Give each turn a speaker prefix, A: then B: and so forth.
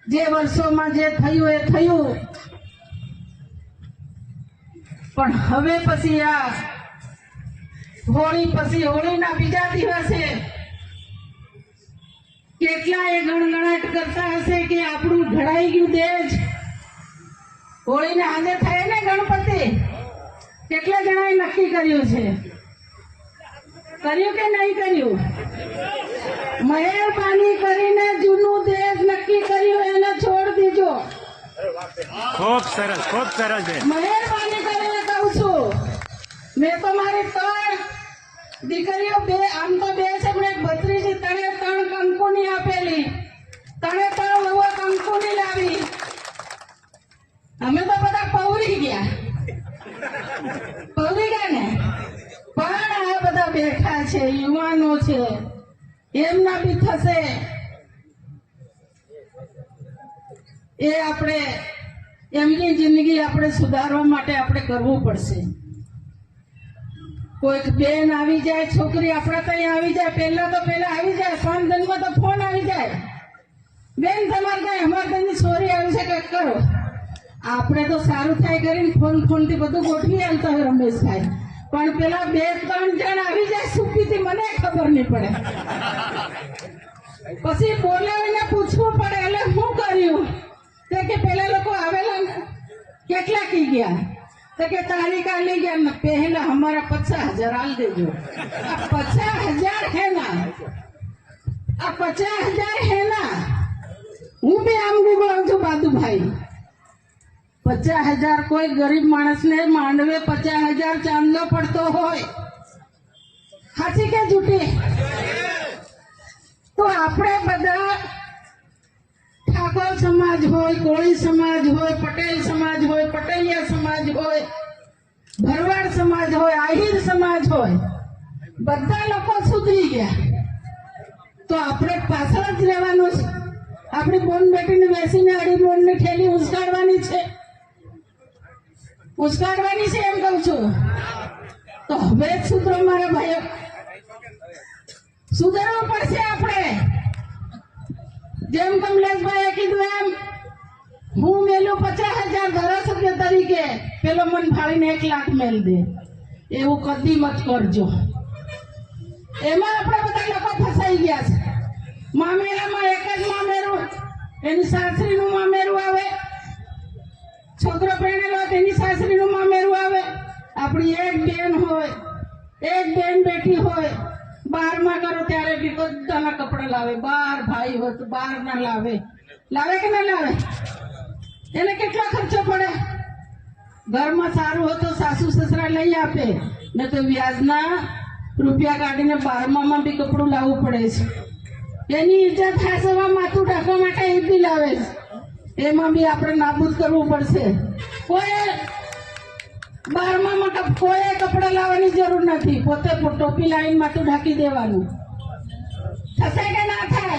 A: જે વર્ષોમાં જે થયું એ થયું, પણ હવે પછી આ હોળી પછી હોળીના બીજા દિવસે કેટલાય ગણગણાટ કરતા હશે કે આપણું ઢળાઈ ગયું દેશ. હોળીને આજે થાય ને ગણપતિ, કેટલા જણાએ નક્કી કર્યું છે? કર્યું કે નહીં કર્યું? મહેરબાની કરીને જૂનું દેશ નક્કી કર્યું એને છોડ દીજો.
B: ખૂબ સરસ, ખૂબ સરસ છે.
A: મહેરબાની કરીને કહું છું, મેં તો મારી 3 દીકરીઓ, આમ તો 2 છે પણ એક ભત્રીજી, 3 કંકુની આપેલી, 3 વહુ કંકુની લાવી. અમે તો બધા પૌરી ગયા ને, પણ આ બધા બેઠા છે, યુવાનો છે, એમના બી થશે. એ આપણે એમની જિંદગી આપણે સુધારવા માટે આપણે કરવું પડશે. કોઈક બેન આવી જાય, છોકરી આપણા ત્યાં આવી જાય, પહેલા આવી જાય, 5 દિનમાં તો ફોન આવી જાય, બેન તમારે ત્યાં અમારે ત્યાંની છોરી આવી છે, કંઈક કરો. આપણે તો સારું થાય કરીને ફોન થી બધું ગોઠવી આલતા હોય રમેશભાઈ, પણ પેલા 2-3 જણ આવી જાય સુખીથી, મને ખબર નહીં પડે. પછી બોલાવીને પૂછવું પડે, એટલે શું કર્યું? તે કે પેલા લોકો આવેલા ને કેટલા કી ગયા? તો કે તારીખ આલી ગયા ને, પહેલા हमारा 50,000 આલ દેજો. આ 50,000 હે ના, આ 50,000 હે ના. હું બી આમ બોલાવું છું બાદુભાઈ, 50,000 કોઈ ગરીબ માણસને માંડવે 50,000 ચાંદલો પડતો હોય, સાચી કે જૂઠી? તો આપણે બધા ઠાકોર સમાજ હોય, કોળી સમાજ હોય, પટેલ સમાજ હોય, પટેલિયા સમાજ હોય, ભરવાડ સમાજ હોય, આહિર સમાજ હોય, બધા લોકો સુધરી ગયા. તો આપણે પાછળ જ રહેવાનું છે. આપણી બોન બેટીને બેસીને અડી બોનની ઠેલી ઉસકાડવાની છે, એમ કહું છું. તો હવે સુધરો મારા ભાઈઓ, સુધારવું પડશે આપણે. જેમ કમલેશભાઈએ કીધું એમ, હું મેલું 50,000 ધારાસભ્ય તરીકે, પેલો મન ફાળીને 1 લાખ મેલ દે, એવું કદી મત કરજો. એમાં આપણે બધા લોકો ફસાઈ ગયા છે. મામેરામાં એક જ મામેરું, એની સાસરીનું મામેરું આવે, છોકરો પરણેલો તેની સાસરીનું મામેરું આવે. આપણી એક બેન હોય, એક બેન બેટી હોય, 12માં કરો ત્યારે બી બધાના કપડા લાવે. 12 ભાઈ હોય તો 12 ના લાવે કે ના લાવે? એને કેટલો ખર્ચો પડે? ઘરમાં સારું હોય તો સાસુ સસરા લઈ આપે, ને તો વ્યાજના રૂપિયા કાઢીને 12માં બી કપડું લાવવું પડે છે. એની ઇજ્જત હાસવા માથું ઢાંકવા માટે એ બી લાવે છે. એમાં બી આપણે નાબૂદ કરવું પડશે. કોઈ 12માં કોઈ કપડા લાવવાની જરૂર નથી, પોતે ટોપી લાવીને માથું ઢાંકી દેવાનું. થશે કે ના થાય?